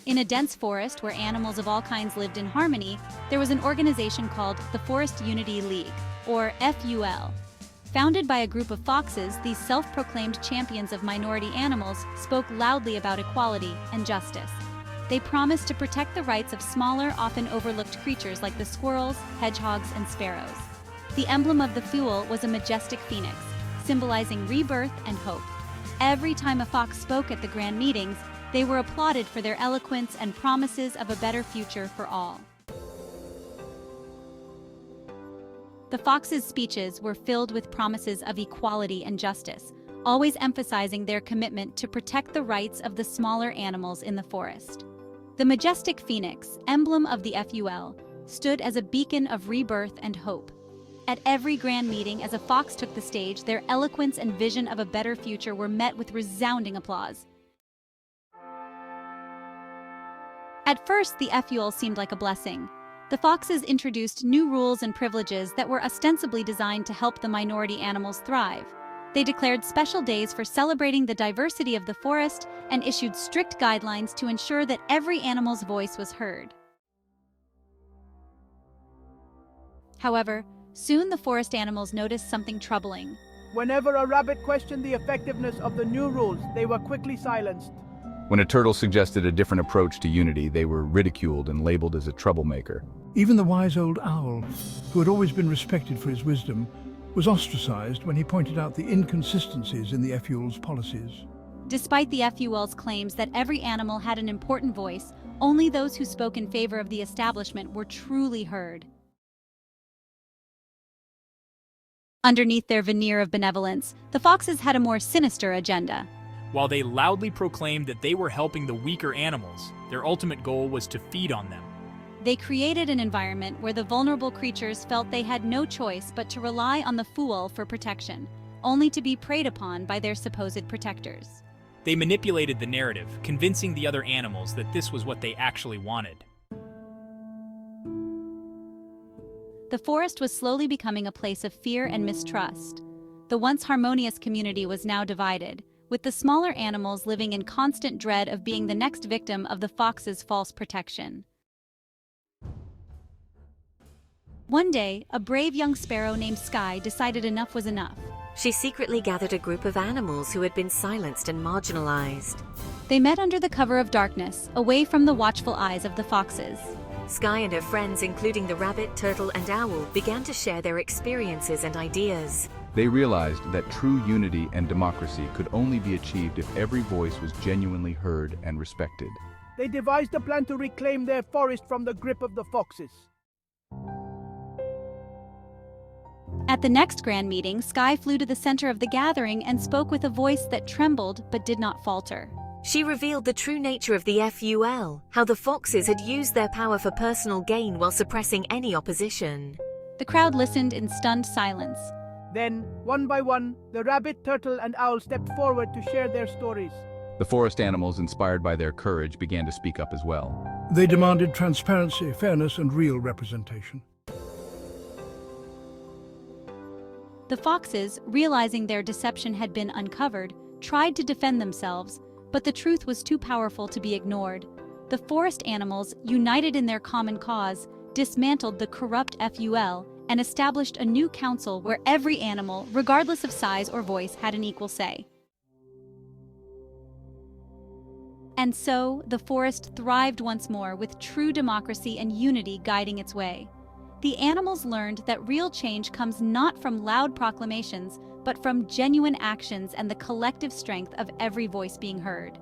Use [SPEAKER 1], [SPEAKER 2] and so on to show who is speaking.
[SPEAKER 1] In a dense forest where animals of all kinds lived in harmony, there was an organization called the Forest Unity League, or FUL. Founded by a group of foxes, these self-proclaimed champions of minority animals spoke loudly about equality and justice. They promised to protect the rights of smaller, often overlooked creatures like the squirrels, hedgehogs, and sparrows. The emblem of the FUL was a majestic phoenix, symbolizing rebirth and hope. Every time a fox spoke at the grand meetings, they were applauded for their eloquence and promises of a better future for all. The foxes' speeches were filled with promises of equality and justice, always emphasizing their commitment to protect the rights of the smaller animals in the forest. The majestic phoenix, emblem of the FUL, stood as a beacon of rebirth and hope. At every grand meeting, as a fox took the stage, their eloquence and vision of a better future were met with resounding applause. At first, the FUL seemed like a blessing. The foxes introduced new rules and privileges that were ostensibly designed to help the minority animals thrive. They declared special days for celebrating the diversity of the forest and issued strict guidelines to ensure that every animal's voice was heard. However, soon the forest animals noticed something troubling.
[SPEAKER 2] Whenever a rabbit questioned the effectiveness of the new rules, they were quickly silenced.
[SPEAKER 3] When a turtle suggested a different approach to unity, they were ridiculed and labeled as a troublemaker.
[SPEAKER 4] Even the wise old owl, who had always been respected for his wisdom, was ostracized when he pointed out the inconsistencies in the FUL's policies.
[SPEAKER 1] Despite the FUL's claims that every animal had an important voice, only those who spoke in favor of the establishment were truly heard. Underneath their veneer of benevolence, the foxes had a more sinister agenda.
[SPEAKER 5] While they loudly proclaimed that they were helping the weaker animals, their ultimate goal was to feed on them.
[SPEAKER 1] They created an environment where the vulnerable creatures felt they had no choice but to rely on the FUL for protection, only to be preyed upon by their supposed protectors.
[SPEAKER 5] They manipulated the narrative, convincing the other animals that this was what they actually wanted.
[SPEAKER 1] The forest was slowly becoming a place of fear and mistrust. The once harmonious community was now divided, with the smaller animals living in constant dread of being the next victim of the fox's false protection. One day, a brave young sparrow named Sky decided enough was enough.
[SPEAKER 6] She secretly gathered a group of animals who had been silenced and marginalized.
[SPEAKER 1] They met under the cover of darkness, away from the watchful eyes of the foxes.
[SPEAKER 6] Sky and her friends, including the rabbit, turtle, and owl, began to share their experiences and ideas.
[SPEAKER 3] They realized that true unity and democracy could only be achieved if every voice was genuinely heard and respected.
[SPEAKER 2] They devised a plan to reclaim their forest from the grip of the foxes.
[SPEAKER 1] At the next grand meeting, Sky flew to the center of the gathering and spoke with a voice that trembled but did not falter.
[SPEAKER 6] She revealed the true nature of the FUL, how the foxes had used their power for personal gain while suppressing any opposition.
[SPEAKER 1] The crowd listened in stunned silence.
[SPEAKER 2] Then, one by one, the rabbit, turtle, and owl stepped forward to share their stories.
[SPEAKER 3] The forest animals, inspired by their courage, began to speak up as well.
[SPEAKER 4] They demanded transparency, fairness, and real representation.
[SPEAKER 1] The foxes, realizing their deception had been uncovered, tried to defend themselves, but the truth was too powerful to be ignored. The forest animals, united in their common cause, dismantled the corrupt FUL and established a new council where every animal, regardless of size or voice, had an equal say. And so, the forest thrived once more with true democracy and unity guiding its way. The animals learned that real change comes not from loud proclamations, but from genuine actions and the collective strength of every voice being heard.